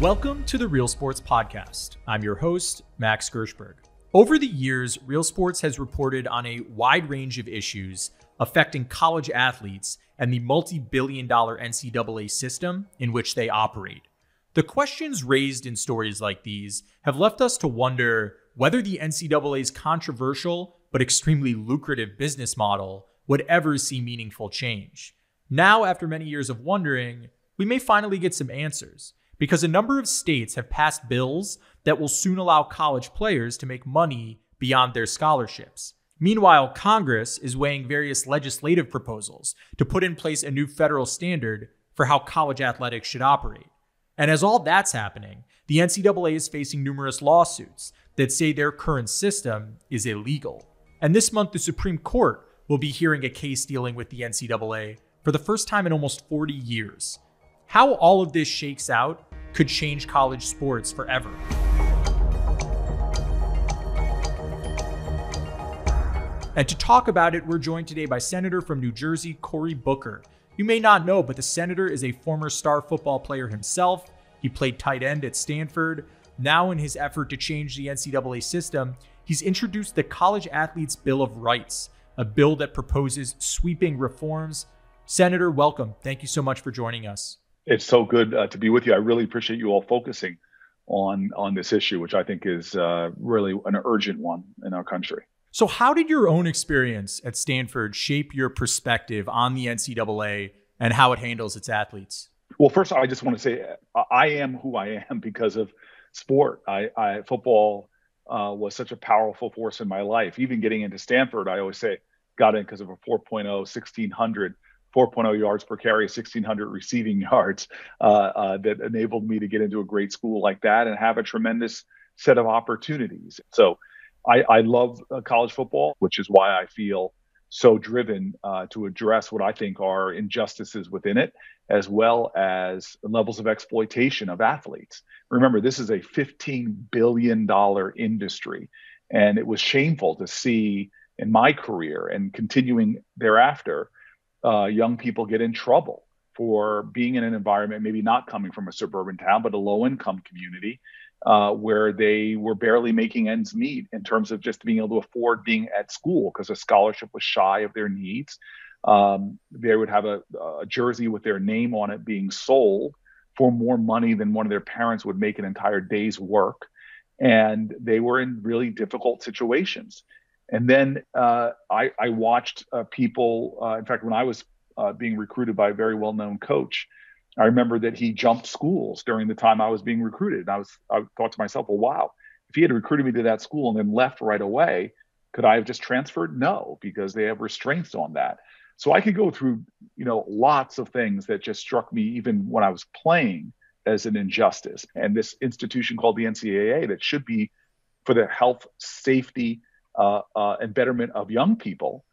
Welcome to the Real Sports Podcast. I'm your host, Max Gershberg. Over the years, Real Sports has reported on a wide range of issues affecting college athletes and the multi-billion-dollar NCAA system in which they operate. The questions raised in stories like these have left us to wonder whether the NCAA's controversial but extremely lucrative business model would ever see meaningful change. Now, after many years of wondering, we may finally get some answers, because a number of states have passed bills that will soon allow college players to make money beyond their scholarships. Meanwhile, Congress is weighing various legislative proposals to put in place a new federal standard for how college athletics should operate. And as all that's happening, the NCAA is facing numerous lawsuits that say their current system is illegal. And this month, the Supreme Court will be hearing a case dealing with the NCAA for the first time in almost 40 years. How all of this shakes out could change college sports forever. And to talk about it, we're joined today by Senator from New Jersey, Cory Booker. You may not know, but the senator is a former star football player himself. He played tight end at Stanford. Now, in his effort to change the NCAA system, he's introduced the College Athletes Bill of Rights, a bill that proposes sweeping reforms. Senator, welcome. Thank you so much for joining us. It's so good to be with you. I really appreciate you all focusing on this issue, which I think is really an urgent one in our country. So how did your own experience at Stanford shape your perspective on the NCAA and how it handles its athletes? Well, first, I just want to say I am who I am because of sport. Football was such a powerful force in my life. Even getting into Stanford, I always say, got in because of a 4.0, 1,600, 4.0 yards per carry, 1,600 receiving yards that enabled me to get into a great school like that and have a tremendous set of opportunities. So I love college football, which is why I feel so driven to address what I think are injustices within it, as well as levels of exploitation of athletes. Remember, this is a $15 billion industry, and it was shameful to see in my career and continuing thereafter, young people get in trouble for being in an environment, maybe not coming from a suburban town, but a low-income community, where they were barely making ends meet in terms of just being able to afford being at school because a scholarship was shy of their needs. They would have a jersey with their name on it being sold for more money than one of their parents would make an entire day's work. And they were in really difficult situations. And then I watched people, in fact, when I was being recruited by a very well-known coach, I remember that he jumped schools during the time I was being recruited. I thought to myself, well, wow, if he had recruited me to that school and then left right away, could I have just transferred? No, because they have restraints on that. So I could go through, lots of things that just struck me even when I was playing as an injustice. And this institution called the NCAA that should be for the health, safety, and betterment of young people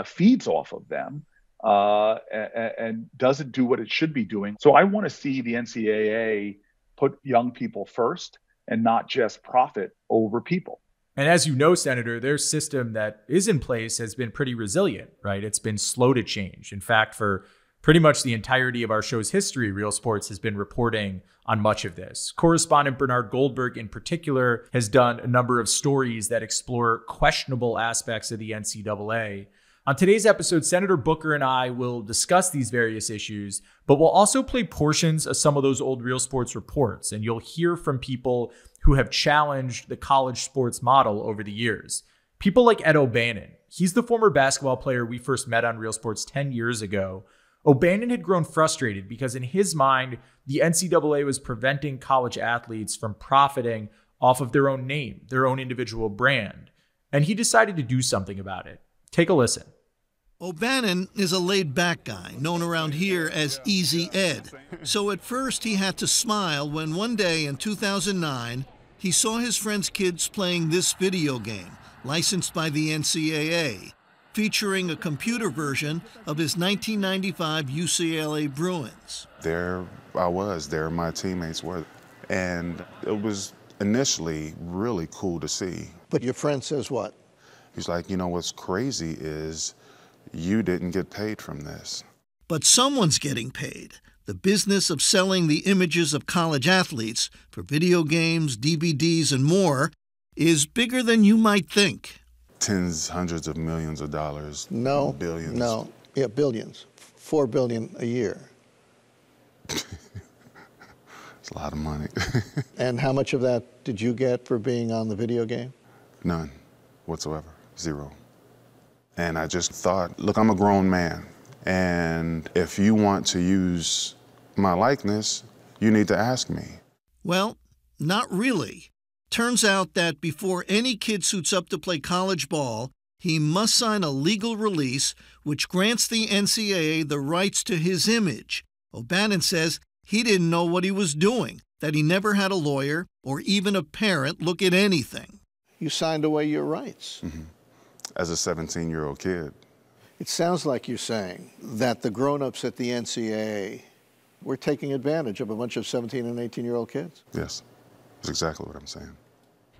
feeds off of them. And doesn't do what it should be doing. So I want to see the NCAA put young people first and not just profit over people. And as you know, Senator, their system that is in place has been pretty resilient, right? It's been slow to change. In fact, for pretty much the entirety of our show's history, Real Sports has been reporting on much of this. Correspondent Bernard Goldberg, in particular, has done a number of stories that explore questionable aspects of the NCAA. On today's episode, Senator Booker and I will discuss these various issues, but we'll also play portions of some of those old Real Sports reports, and you'll hear from people who have challenged the college sports model over the years. People like Ed O'Bannon. He's the former basketball player we first met on Real Sports 10 years ago. O'Bannon had grown frustrated because in his mind, the NCAA was preventing college athletes from profiting off of their own name, their own individual brand. And he decided to do something about it. Take a listen. O'Bannon is a laid-back guy, known around here as Easy Ed. So at first he had to smile when one day in 2009, he saw his friend's kids playing this video game, licensed by the NCAA, featuring a computer version of his 1995 UCLA Bruins. There I was, there my teammates were, and it was initially really cool to see. But your friend says what? He's like, what's crazy is you didn't get paid from this. But someone's getting paid. The business of selling the images of college athletes for video games, DVDs, and more is bigger than you might think. Tens, hundreds of millions of dollars. No. Billions. No. Yeah, billions. $4 billion a year. It's a lot of money. And how much of that did you get for being on the video game? None whatsoever. Zero. And I just thought, look, I'm a grown man. And if you want to use my likeness, you need to ask me. Well, not really. Turns out that before any kid suits up to play college ball, he must sign a legal release which grants the NCAA the rights to his image. O'Bannon says he didn't know what he was doing, that he never had a lawyer or even a parent look at anything. You signed away your rights. Mm-hmm. As a 17-year-old kid. It sounds like you're saying that the grown-ups at the NCAA were taking advantage of a bunch of 17 and 18-year-old kids. Yes, that's exactly what I'm saying.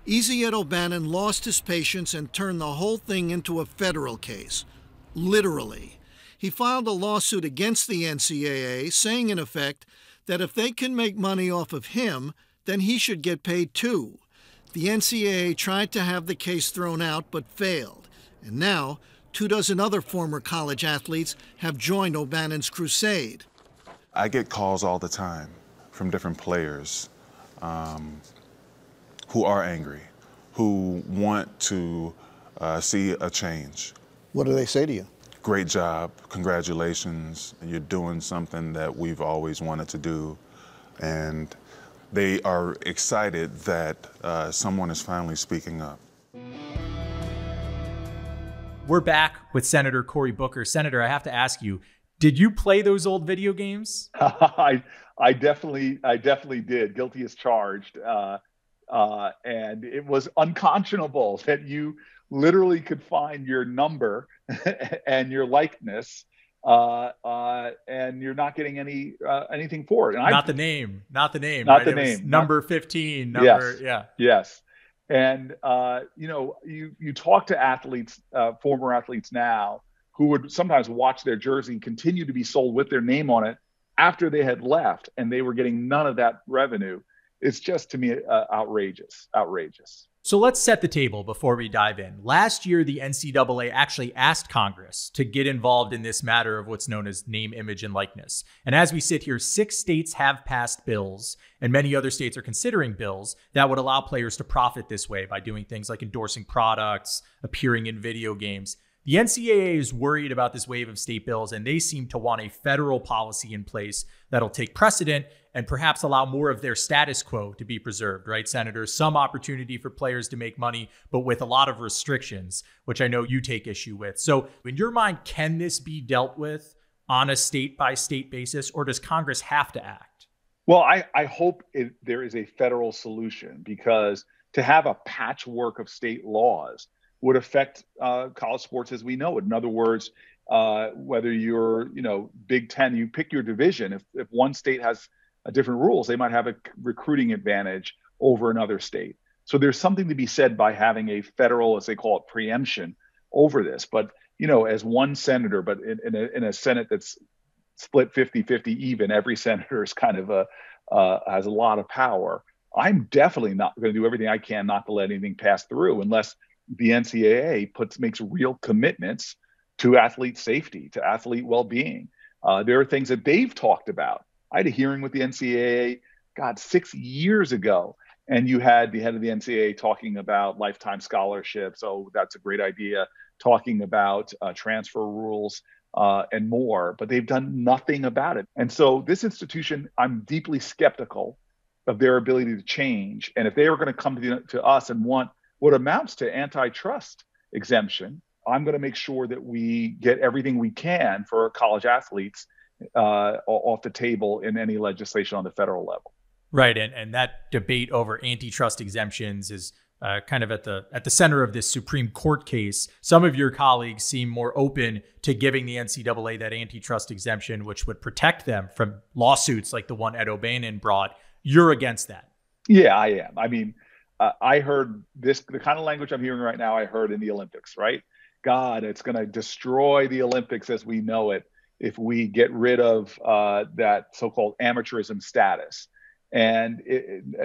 Easy Ed O'Bannon lost his patience and turned the whole thing into a federal case. Literally. He filed a lawsuit against the NCAA, saying in effect that if they can make money off of him, then he should get paid too. The NCAA tried to have the case thrown out but failed. And now, 24 other former college athletes have joined O'Bannon's crusade. I get calls all the time from different players who are angry, who want to see a change. What do they say to you? Great job, congratulations, you're doing something that we've always wanted to do. And they are excited that someone is finally speaking up. We're back with Senator Cory Booker. Senator, I have to ask you, did you play those old video games? I definitely did. Guilty as charged. And it was unconscionable that you literally could find your number and your likeness, and you're not getting anything for it. And not the name. Not the name. Number 15. Yes. And you talk to athletes, former athletes now, who would sometimes watch their jersey continue to be sold with their name on it after they had left, and they were getting none of that revenue. It's just, to me, outrageous. So let's set the table before we dive in. Last year, the NCAA actually asked Congress to get involved in this matter of what's known as name, image, and likeness. And as we sit here, 6 states have passed bills, and many other states are considering bills that would allow players to profit this way by doing things like endorsing products, appearing in video games. The NCAA is worried about this wave of state bills, and they seem to want a federal policy in place that'll take precedent and perhaps allow more of their status quo to be preserved, right, Senator? Some opportunity for players to make money, but with a lot of restrictions, which I know you take issue with. So in your mind, can this be dealt with on a state-by-state basis, or does Congress have to act? Well, I hope there is a federal solution, because to have a patchwork of state laws would affect college sports as we know it. In other words, whether you're, Big Ten, you pick your division. If one state has different rules, they might have a recruiting advantage over another state. So there's something to be said by having a federal, as they call it, preemption over this. But, as one senator, but in a Senate that's split 50-50 even, every senator is kind of has a lot of power. I'm definitely not going to do everything I can not to let anything pass through unless the NCAA makes real commitments to athlete safety, to athlete well-being. There are things that they've talked about. I had a hearing with the NCAA, 6 years ago, and you had the head of the NCAA talking about lifetime scholarships. Oh, that's a great idea. Talking about transfer rules and more, but they've done nothing about it. And so this institution, I'm deeply skeptical of their ability to change. And if they are going to come to us and want what amounts to antitrust exemption, I'm going to make sure that we get everything we can for college athletes off the table in any legislation on the federal level. Right, and that debate over antitrust exemptions is kind of at the center of this Supreme Court case. Some of your colleagues seem more open to giving the NCAA that antitrust exemption, which would protect them from lawsuits like the one Ed O'Bannon brought. You're against that. Yeah, I am. I mean, I heard the kind of language I'm hearing right now, I heard in the Olympics, right? God, it's going to destroy the Olympics as we know it if we get rid of that so-called amateurism status. And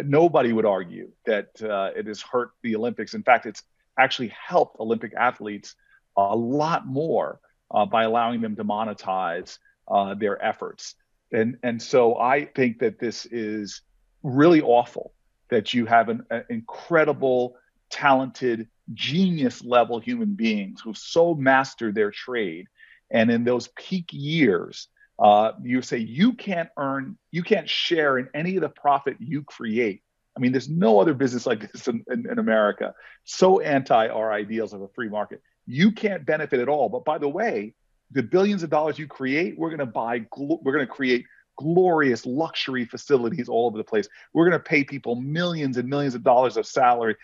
nobody would argue that it has hurt the Olympics. In fact, it's actually helped Olympic athletes a lot more by allowing them to monetize their efforts. And so I think that this is really awful that you have an incredible, talented, genius level human beings who've so mastered their trade. And in those peak years, you say you can't share in any of the profit you create. I mean, there's no other business like this in America. So anti our ideals of a free market. You can't benefit at all. But by the way, the billions of dollars you create, we're going to create glorious luxury facilities all over the place. We're going to pay people millions and millions of dollars of salary.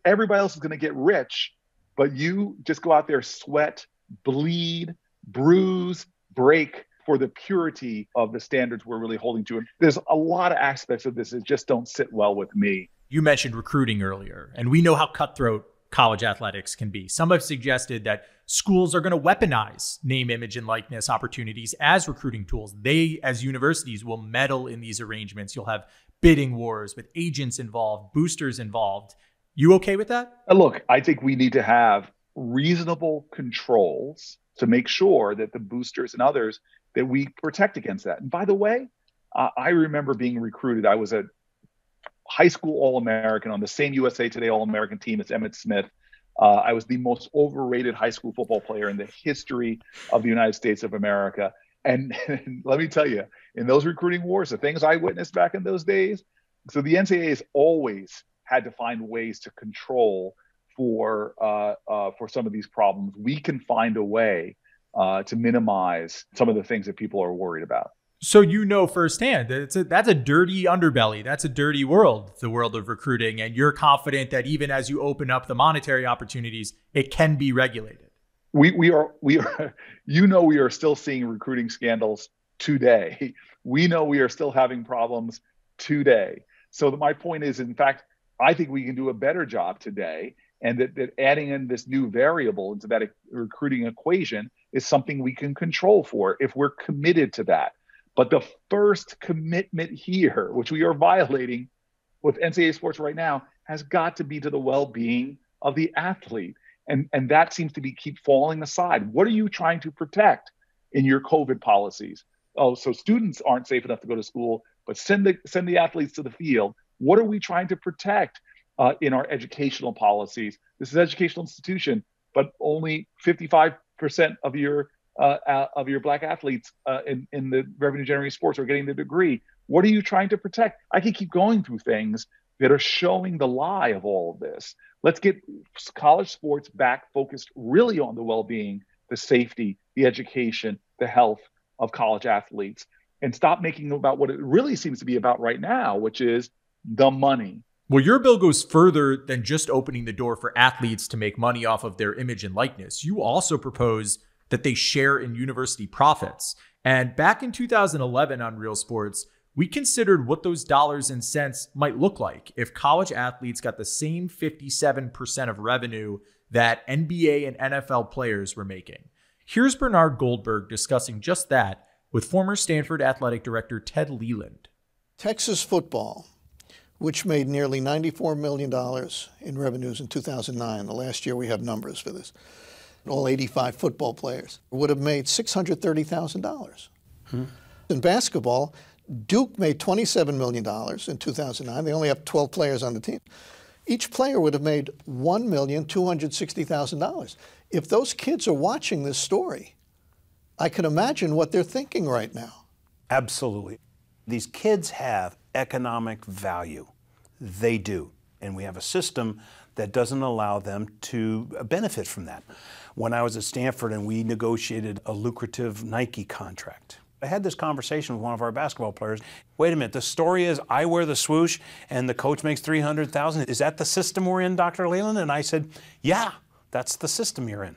Everybody else is going to get rich, but you just go out there, sweat, bleed, bruise, break for the purity of the standards we're really holding to. And there's a lot of aspects of this that just don't sit well with me. You mentioned recruiting earlier, and we know how cutthroat college athletics can be. Some have suggested that schools are going to weaponize name, image, and likeness opportunities as recruiting tools. They, as universities, will meddle in these arrangements. You'll have bidding wars with agents involved, boosters involved. You okay with that? Look, I think we need to have reasonable controls to make sure that the boosters and others, that we protect against that. And by the way, I remember being recruited. I was a high school All-American on the same USA Today All-American team as Emmitt Smith. I was the most overrated high school football player in the history of the United States of America. And let me tell you, in those recruiting wars, the things I witnessed back in those days, so the NCAA has always had to find ways to control for some of these problems. We can find a way to minimize some of the things that people are worried about. So you know firsthand that that's a dirty underbelly. That's a dirty world, the world of recruiting. And you're confident that even as you open up the monetary opportunities, it can be regulated. We are, we are still seeing recruiting scandals today. We know we are still having problems today. So my point is, in fact, I think we can do a better job today. And that adding in this new variable into that recruiting equation is something we can control for if we're committed to that. But the first commitment here, which we are violating with NCAA sports right now, has got to be to the well-being of the athlete. And that seems to keep falling aside. What are you trying to protect in your COVID policies? Oh, so students aren't safe enough to go to school, but send the athletes to the field. What are we trying to protect in our educational policies? This is an educational institution, but only 55% of your Black athletes in the revenue generating sports are getting the degree. What are you trying to protect? I can keep going through things that are showing the lie of all of this. Let's get college sports back focused really on the well-being, the safety, the education, the health of college athletes, and stop making about what it really seems to be about right now, which is the money. Well, your bill goes further than just opening the door for athletes to make money off of their image and likeness. You also propose that they share in university profits. And back in 2011 on Real Sports, we considered what those dollars and cents might look like if college athletes got the same 57% of revenue that NBA and NFL players were making. Here's Bernard Goldberg discussing just that with former Stanford athletic director Ted Leland. Texas football, which made nearly $94 million in revenues in 2009, the last year we have numbers for this, all 85 football players, would have made $630,000. In basketball, Duke made $27 million in 2009. They only have 12 players on the team. Each player would have made $1,260,000. If those kids are watching this story, I can imagine what they're thinking right now. Absolutely. These kids have economic value. They do. And we have a system that doesn't allow them to benefit from that. When I was at Stanford and we negotiated a lucrative Nike contract, I had this conversation with one of our basketball players. Wait a minute, the story is I wear the swoosh and the coach makes $300,000. Is that the system we're in, Dr. Leland? And I said, yeah, that's the system you're in.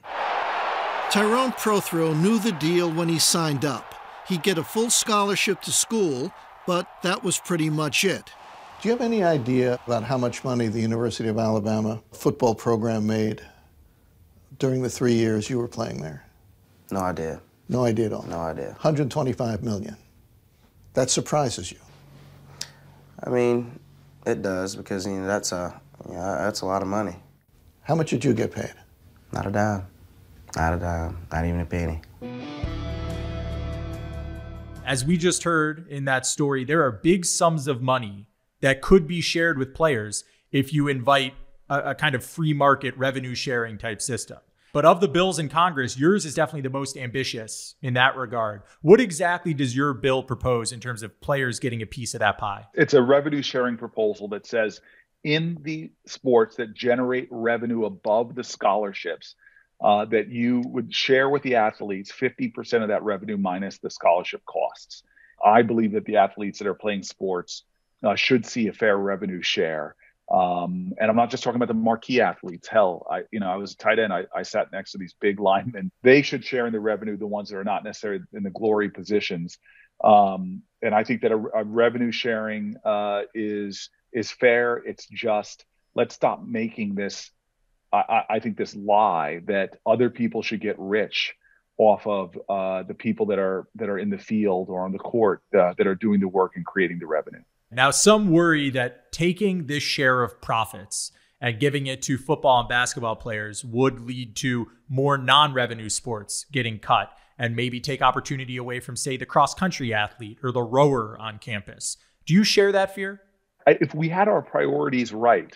Tyrone Prothro knew the deal when he signed up. He'd get a full scholarship to school, but that was pretty much it. Do you have any idea about how much money the University of Alabama football program made during the 3 years you were playing there? No idea. No idea at all? No idea. 125 million. That surprises you? I mean, it does, because that's a lot of money. How much did you get paid? Not a dime. Not a dime. Not even a penny. As we just heard in that story, there are big sums of money that could be shared with players if you invite a kind of free market revenue sharing type system. But of the bills in Congress, yours is definitely the most ambitious in that regard. What exactly does your bill propose in terms of players getting a piece of that pie? It's a revenue sharing proposal that says in the sports that generate revenue above the scholarships, that you would share with the athletes 50% of that revenue minus the scholarship costs. I believe that the athletes that are playing sports should see a fair revenue share. And I'm not just talking about the marquee athletes. Hell, I was a tight end. I sat next to these big linemen. They should share in the revenue, the ones that are not necessarily in the glory positions. And I think that a revenue sharing is fair. It's just, let's stop making this, I think, this lie that other people should get rich off of the people that are in the field or on the court that are doing the work and creating the revenue. Now, some worry that taking this share of profits and giving it to football and basketball players would lead to more non-revenue sports getting cut and maybe take opportunity away from, say, the cross-country athlete or the rower on campus. Do you share that fear? If we had our priorities right,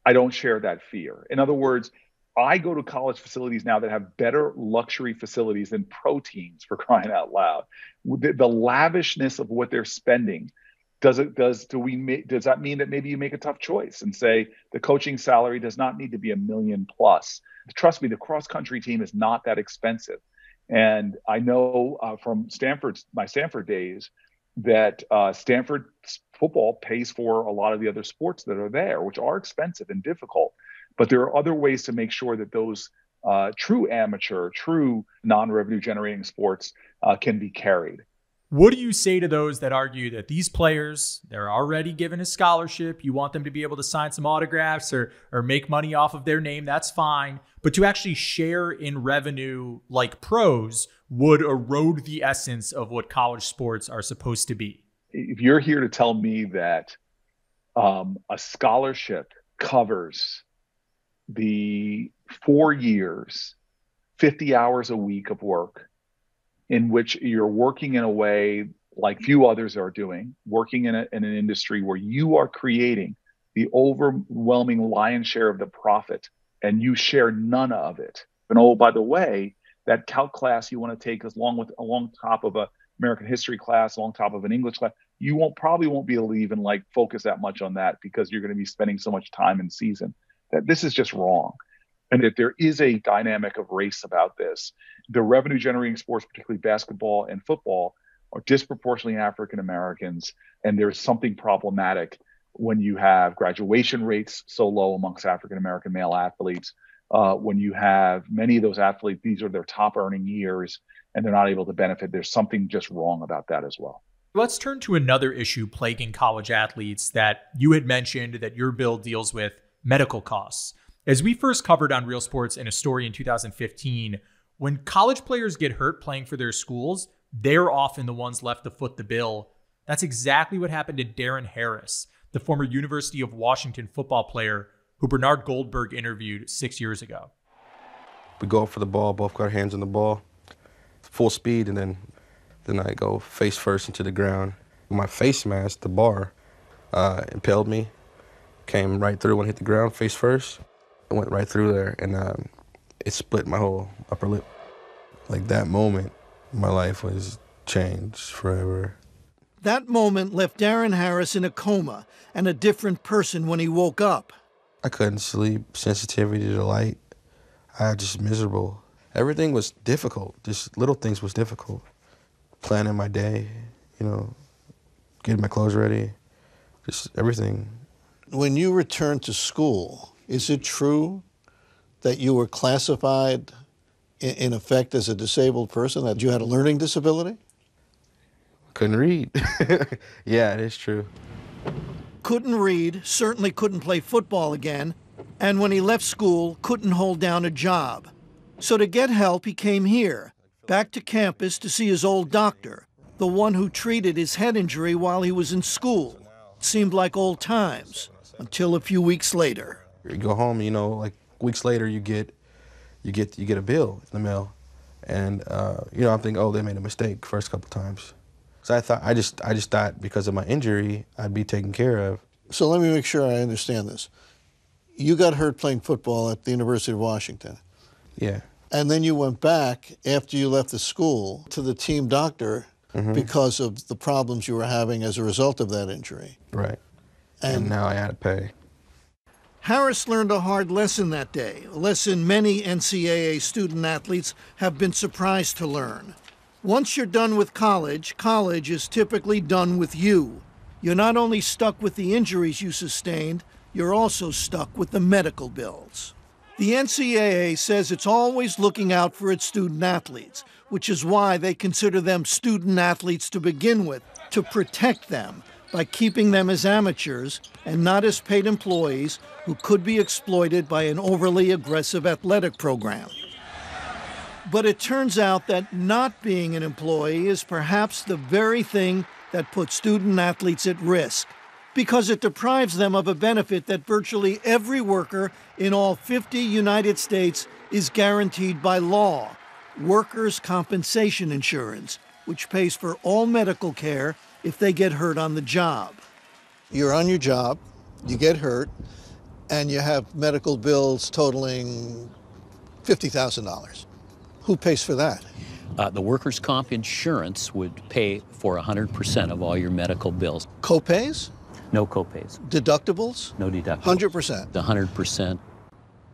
I don't share that fear. In other words, I go to college facilities now that have better luxury facilities than pro teams, for crying out loud. The lavishness of what they're spending, does that mean that maybe you make a tough choice and say the coaching salary does not need to be $1 million plus? Trust me, the cross-country team is not that expensive. And I know from my Stanford days that Stanford football pays for a lot of the other sports that are there, which are expensive and difficult. But there are other ways to make sure that those true amateur, true non-revenue generating sports can be carried. What do you say to those that argue that these players, they're already given a scholarship, you want them to be able to sign some autographs or make money off of their name, that's fine. But to actually share in revenue like pros would erode the essence of what college sports are supposed to be? If you're here to tell me that a scholarship covers the 4 years, 50 hours a week of work, in which you're working in a way like few others are doing, working in an industry where you are creating the overwhelming lion's share of the profit and you share none of it. And oh, by the way, that calc class you want to take along top of a American history class, along top of an English class, you probably won't be able to even focus that much on that because you're going to be spending so much time in season. That this is just wrong. And that there is a dynamic of race about this. The revenue generating sports, particularly basketball and football, are disproportionately African Americans. And there's something problematic when you have graduation rates so low amongst African American male athletes. When you have many of those athletes, these are their top earning years and they're not able to benefit. There's something just wrong about that as well. Let's turn to another issue plaguing college athletes that you had mentioned that your bill deals with: medical costs. As we first covered on Real Sports in a story in 2015, when college players get hurt playing for their schools, they're often the ones left to foot the bill. That's exactly what happened to Darren Harris, the former University of Washington football player who Bernard Goldberg interviewed 6 years ago. We go up for the ball, both got our hands on the ball, full speed, and then I go face first into the ground. My face mask, the bar, impaled me, came right through when I hit the ground face first. I went right through there, and it split my whole upper lip. Like that moment, my life was changed forever. That moment left Darren Harris in a coma and a different person when he woke up. I couldn't sleep, sensitivity to the light. I was just miserable. Everything was difficult, just little things was difficult. Planning my day, getting my clothes ready, just everything. When you returned to school, is it true that you were classified, in effect, as a disabled person, that you had a learning disability? Couldn't read. Yeah, it is true. Couldn't read, certainly couldn't play football again, and when he left school, couldn't hold down a job. So to get help, he came here, back to campus to see his old doctor, the one who treated his head injury while he was in school. It seemed like old times, until a few weeks later. You go home, like weeks later, you get a bill in the mail, and I'm thinking, oh, they made a mistake first couple times. So I just thought because of my injury, I'd be taken care of. So let me make sure I understand this. You got hurt playing football at the University of Washington. Yeah. And then you went back after you left the school to the team doctor because of the problems you were having as a result of that injury. Right. And now I had to pay. Harris learned a hard lesson that day, a lesson many NCAA student athletes have been surprised to learn. Once you're done with college, college is typically done with you. You're not only stuck with the injuries you sustained, you're also stuck with the medical bills. The NCAA says it's always looking out for its student athletes, which is why they consider them student athletes to begin with, to protect them by keeping them as amateurs and not as paid employees who could be exploited by an overly aggressive athletic program. But it turns out that not being an employee is perhaps the very thing that puts student athletes at risk, because it deprives them of a benefit that virtually every worker in all 50 United States is guaranteed by law: workers' compensation insurance, which pays for all medical care if they get hurt on the job. You're on your job, you get hurt, and you have medical bills totaling $50,000. Who pays for that? The workers' comp insurance would pay for 100% of all your medical bills. Co-pays? No co-pays. Deductibles? No deductibles. 100%? 100%.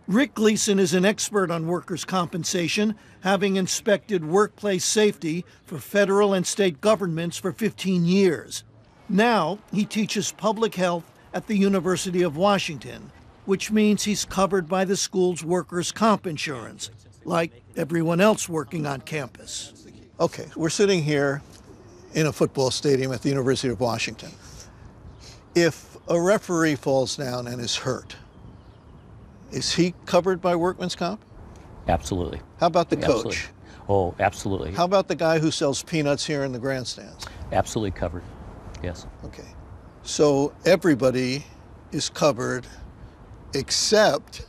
Rick Gleason is an expert on workers' compensation, having inspected workplace safety for federal and state governments for 15 years. Now he teaches public health at the University of Washington, which means he's covered by the school's workers' comp insurance, like everyone else working on campus. Okay, we're sitting here in a football stadium at the University of Washington. If a referee falls down and is hurt, is he covered by workman's comp? Absolutely. How about the coach? Absolutely. Oh, absolutely. How about the guy who sells peanuts here in the grandstands? Absolutely covered, yes. Okay. So everybody is covered except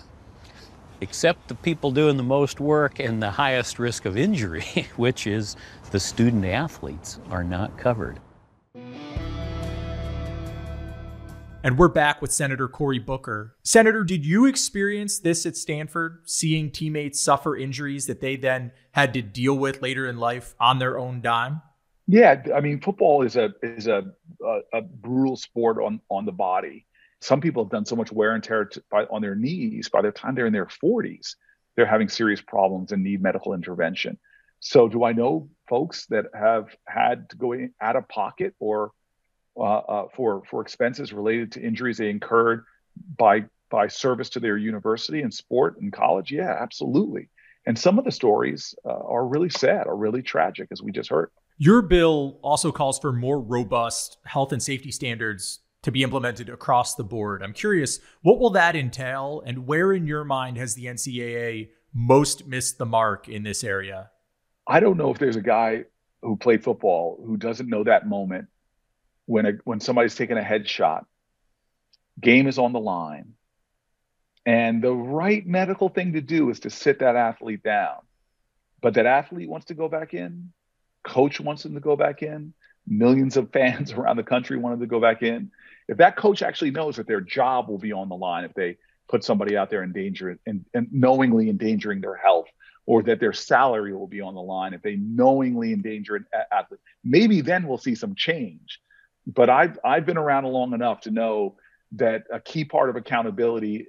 the people doing the most work and the highest risk of injury, which is the student athletes, are not covered. And we're back with Senator Cory Booker. Senator, did you experience this at Stanford, seeing teammates suffer injuries that they then had to deal with later in life on their own dime? Yeah, I mean, football is a brutal sport on the body. Some people have done so much wear and tear on their knees. By the time they're in their 40s, they're having serious problems and need medical intervention. So do I know folks that have had to go out of pocket or for expenses related to injuries they incurred by service to their university and sport and college? Yeah, absolutely. And some of the stories are really sad, are really tragic, as we just heard. Your bill also calls for more robust health and safety standards to be implemented across the board. I'm curious, what will that entail, and where in your mind has the NCAA most missed the mark in this area? I don't know if there's a guy who played football who doesn't know that moment when somebody's taking a headshot, game is on the line, and the right medical thing to do is to sit that athlete down. But that athlete wants to go back in, coach wants them to go back in, millions of fans around the country wanted to go back in. If that coach actually knows that their job will be on the line if they put somebody out there in danger and knowingly endangering their health, or that their salary will be on the line if they knowingly endanger an athlete, maybe then we'll see some change. But I've been around long enough to know that a key part of accountability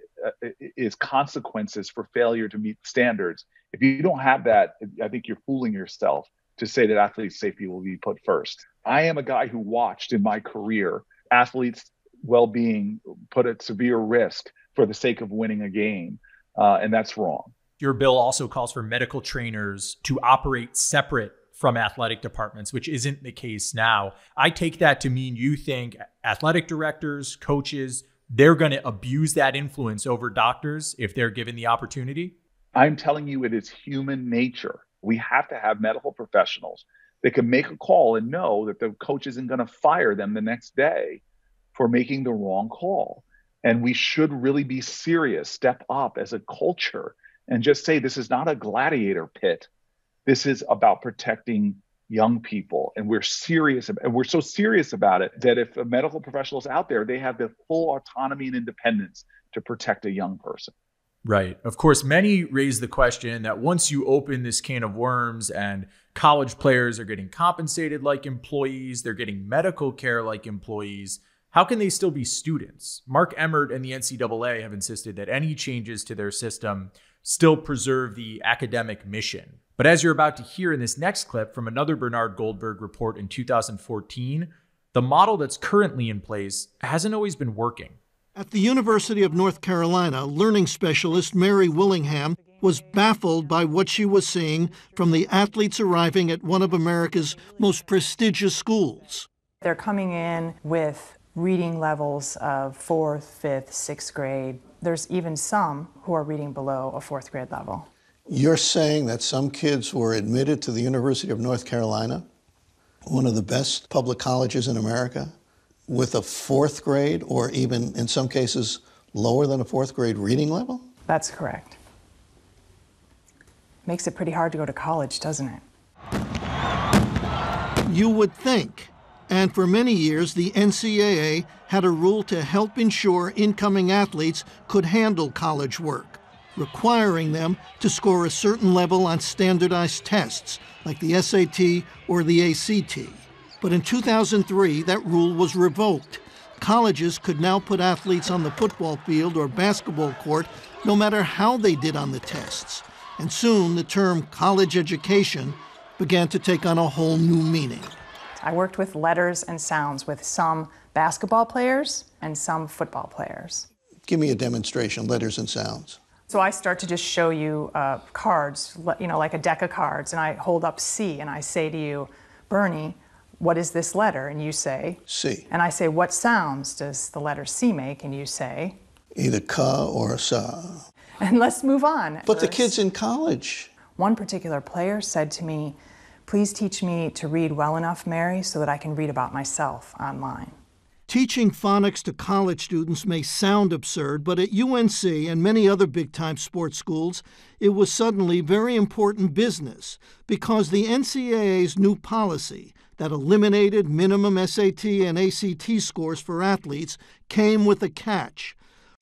is consequences for failure to meet standards. If you don't have that, I think you're fooling yourself to say that athlete safety will be put first. I am a guy who watched in my career athletes' well-being put at severe risk for the sake of winning a game, and that's wrong. Your bill also calls for medical trainers to operate separate from athletic departments, which isn't the case now. I take that to mean you think athletic directors, coaches, they're going to abuse that influence over doctors if they're given the opportunity? I'm telling you, it is human nature We have to have medical professionals that can make a call and know that the coach isn't going to fire them the next day for making the wrong call. And we should really be serious, step up as a culture and just say, this is not a gladiator pit. This is about protecting young people. And we're serious. And we're so serious about it that if a medical professional is out there, they have the full autonomy and independence to protect a young person. Right. Of course, many raise the question that once you open this can of worms and college players are getting compensated like employees, they're getting medical care like employees, how can they still be students? Mark Emmert and the NCAA have insisted that any changes to their system still preserve the academic mission. But as you're about to hear in this next clip from another Bernard Goldberg report in 2014, the model that's currently in place hasn't always been working. At the University of North Carolina, learning specialist Mary Willingham was baffled by what she was seeing from the athletes arriving at one of America's most prestigious schools. They're coming in with reading levels of 4th, 5th, 6th grade. There's even some who are reading below a 4th grade level. You're saying that some kids were admitted to the University of North Carolina, one of the best public colleges in America, with a 4th grade or even in some cases lower than a 4th grade reading level? That's correct. Makes it pretty hard to go to college, doesn't it? You would think. And for many years, the NCAA had a rule to help ensure incoming athletes could handle college work, requiring them to score a certain level on standardized tests like the SAT or the ACT. But in 2003, that rule was revoked. Colleges could now put athletes on the football field or basketball court no matter how they did on the tests. And soon the term college education began to take on a whole new meaning. I worked with letters and sounds with some basketball players and some football players. Give me a demonstration, letters and sounds. So I start to just show you cards, like a deck of cards, and I hold up C and I say to you, Bernie, what is this letter? And you say, C. And I say, what sounds does the letter C make? And you say, either ka or sa. And let's move on. But the kid's in college. One particular player said to me, please teach me to read well enough, Mary, so that I can read about myself online. Teaching phonics to college students may sound absurd, but at UNC and many other big-time sports schools, it was suddenly very important business because the NCAA's new policy that eliminated minimum SAT and ACT scores for athletes came with a catch.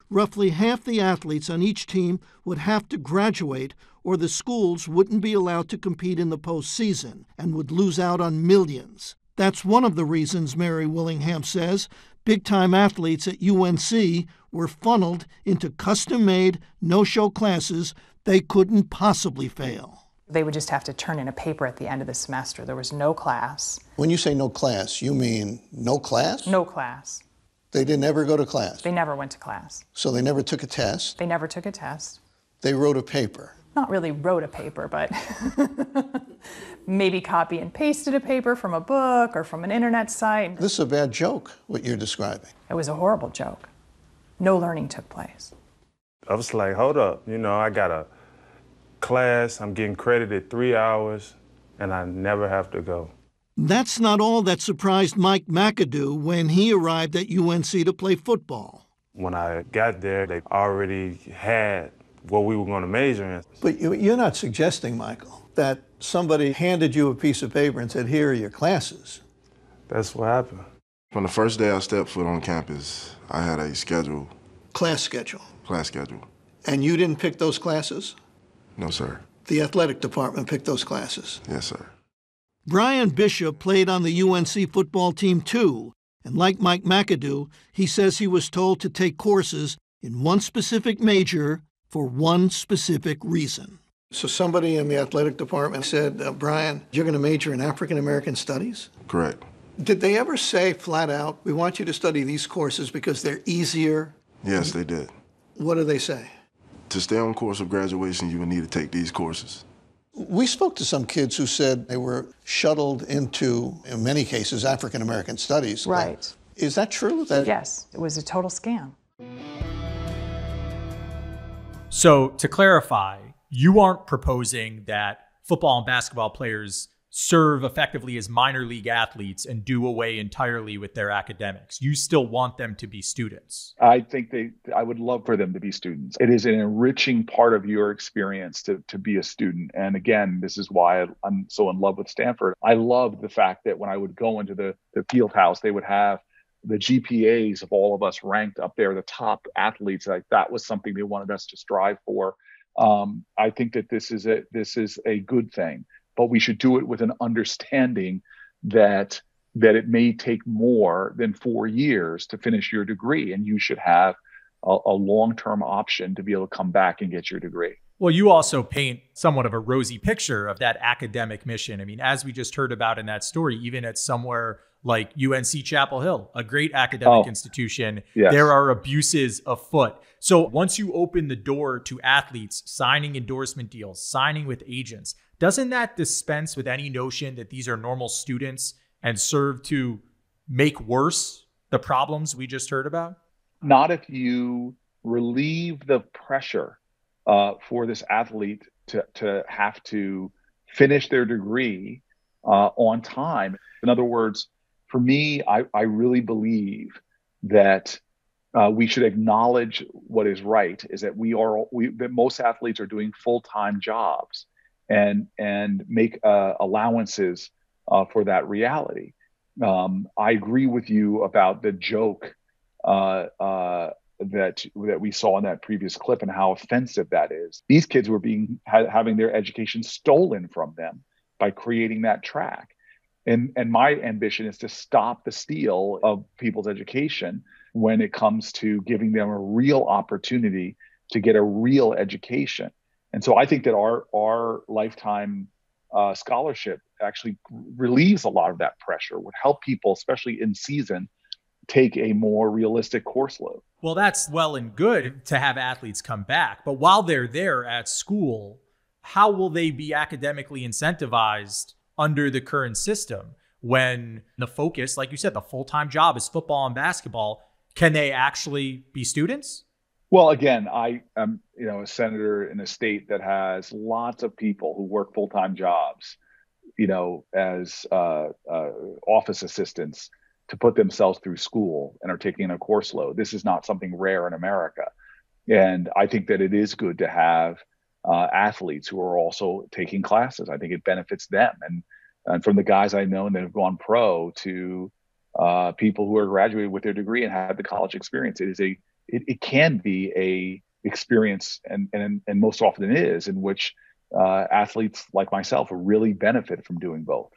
Roughly half the athletes on each team would have to graduate or the schools wouldn't be allowed to compete in the postseason and would lose out on millions. That's one of the reasons, Mary Willingham says, big-time athletes at UNC were funneled into custom-made, no-show classes they couldn't possibly fail. They would just have to turn in a paper at the end of the semester. There was no class. When you say no class, you mean no class? No class. They didn't ever go to class? They never went to class. So they never took a test? They never took a test. They wrote a paper? Not really wrote a paper, but maybe copy and pasted a paper from a book or from an internet site. This is a bad joke, what you're describing. It was a horrible joke. No learning took place. I was like, hold up, I got a class, I'm getting credited 3 hours, and I never have to go. That's not all that surprised Mike McAdoo when he arrived at UNC to play football. When I got there, they already had what we were going to major in. But you're not suggesting, Michael, that somebody handed you a piece of paper and said, here are your classes. That's what happened. From the first day I stepped foot on campus, I had a schedule. Class schedule? Class schedule. And you didn't pick those classes? No, sir. The athletic department picked those classes? Yes, sir. Brian Bishop played on the UNC football team too, and like Mike McAdoo, he says he was told to take courses in one specific major for one specific reason. So somebody in the athletic department said, Brian, you're going to major in African American studies? Correct. Did they ever say flat out, we want you to study these courses because they're easier? Yes, they did. What do they say? To stay on course of graduation, you would need to take these courses. We spoke to some kids who said they were shuttled into, in many cases, African American studies. Right. Is that true? Yes, it was a total scam. So to clarify, you aren't proposing that football and basketball players serve effectively as minor league athletes and do away entirely with their academics. You still want them to be students. I think I would love for them to be students. It is an enriching part of your experience to be a student. And again, this is why I'm so in love with Stanford. I love the fact that when I would go into the field house, they would have the GPAs of all of us ranked up there, the top athletes. Like that was something they wanted us to strive for. I think that this is a good thing, but we should do it with an understanding that it may take more than 4 years to finish your degree, and you should have a long-term option to be able to come back and get your degree. Well, you also paint somewhat of a rosy picture of that academic mission. I mean, as we just heard about in that story, even at somewhere like UNC Chapel Hill, a great academic institution, yes, there are abuses afoot. So once you open the door to athletes signing endorsement deals, signing with agents, doesn't that dispense with any notion that these are normal students and serve to make worse the problems we just heard about? Not if you relieve the pressure for this athlete to have to finish their degree on time. In other words, for me, I really believe that we should acknowledge what is right, is that that most athletes are doing full-time jobs and make allowances for that reality. I agree with you about the joke that we saw in that previous clip and how offensive that is. These kids were having their education stolen from them by creating that track. And my ambition is to stop the steal of people's education when it comes to giving them a real opportunity to get a real education. And so I think that our lifetime scholarship actually relieves a lot of that pressure, would help people, especially in season, take a more realistic course load. Well, that's well and good to have athletes come back. But while they're there at school, how will they be academically incentivized under the current system when the focus, like you said, the full-time job is football and basketball? Can they actually be students? Well, again, I am, a senator in a state that has lots of people who work full-time jobs, as office assistants to put themselves through school and are taking a course load. This is not something rare in America. And I think that it is good to have athletes who are also taking classes. I think it benefits them. And from the guys I know that have gone pro to people who are graduated with their degree and have the college experience, it can be a experience, and most often it is, in which athletes like myself really benefit from doing both.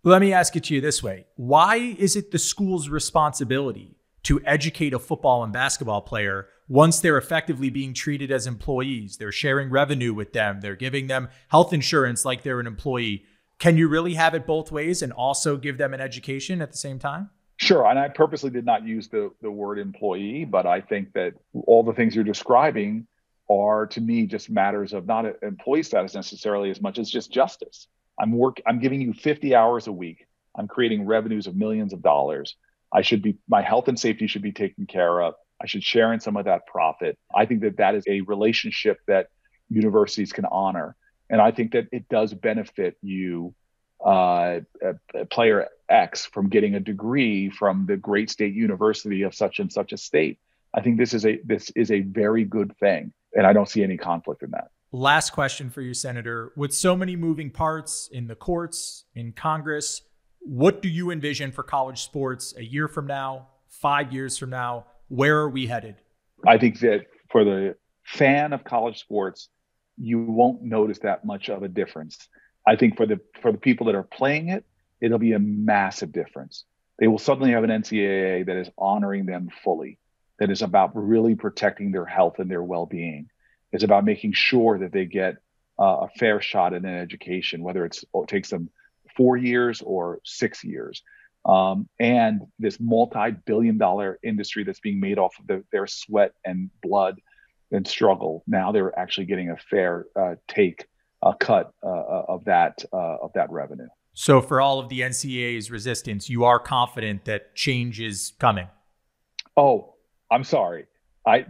Let me ask it to you this way. Why is it the school's responsibility to educate a football and basketball player once they're effectively being treated as employees? They're sharing revenue with them. They're giving them health insurance like they're an employee. Can you really have it both ways and also give them an education at the same time? Sure. And I purposely did not use the word employee, but I think that all the things you're describing are, to me, just matters of not employee status necessarily as much as just justice. I'm giving you 50 hours a week. I'm creating revenues of millions of dollars. My health and safety should be taken care of. I should share in some of that profit. I think that is a relationship that universities can honor. And I think that it does benefit you, player X, from getting a degree from the great state university of such and such a state. I think this is a very good thing. And I don't see any conflict in that. Last question for you, Senator. With so many moving parts in the courts, in Congress, what do you envision for college sports a year from now, 5 years from now? Where are we headed? I think that for the fan of college sports, you won't notice that much of a difference. I think for the people that are playing it, it'll be a massive difference. They will suddenly have an NCAA that is honoring them fully, that is about really protecting their health and their well-being. It's about making sure that they get a fair shot at an education, whether it takes them 4 years or 6 years. And this multi-billion-dollar industry that's being made off of their sweat and blood and struggle. Now they're actually getting a fair cut of that revenue. So for all of the NCAA's resistance, you are confident that change is coming? Oh, I'm sorry.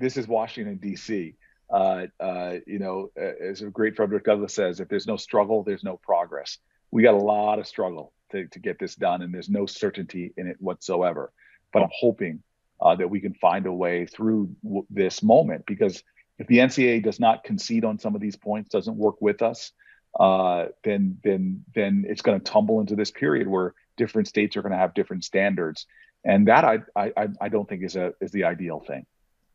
This is Washington, D.C. As a great Frederick Douglass says, if there's no struggle, there's no progress. We got a lot of struggle to get this done, and there's no certainty in it whatsoever. But I'm hoping that we can find a way through this moment, because if the NCAA does not concede on some of these points, doesn't work with us, then it's going to tumble into this period where different states are going to have different standards, and that I don't think is the ideal thing.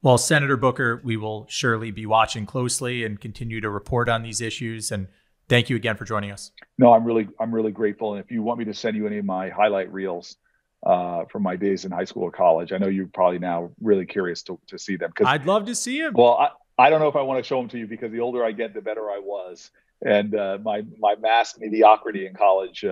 Well, Senator Booker, we will surely be watching closely and continue to report on these issues. And thank you again for joining us. No, I'm really grateful. And if you want me to send you any of my highlight reels from my days in high school or college, I know you're probably now really curious to see them. I'd love to see them. Well, I don't know if I want to show them to you, because the older I get, the better I was. And my masked mediocrity in college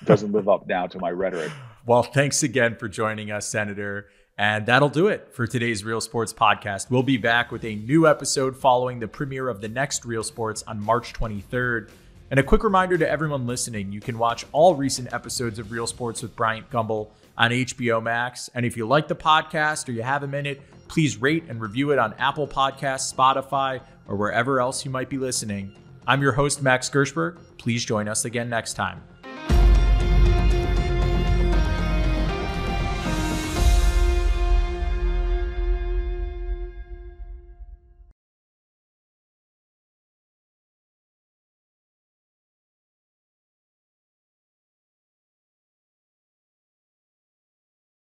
doesn't live up now to my rhetoric. Well, thanks again for joining us, Senator. And that'll do it for today's Real Sports podcast. We'll be back with a new episode following the premiere of the next Real Sports on March 23rd. And a quick reminder to everyone listening, you can watch all recent episodes of Real Sports with Bryant Gumbel on HBO Max. And if you like the podcast or you have a minute, please rate and review it on Apple Podcasts, Spotify, or wherever else you might be listening. I'm your host, Max Gershberg. Please join us again next time.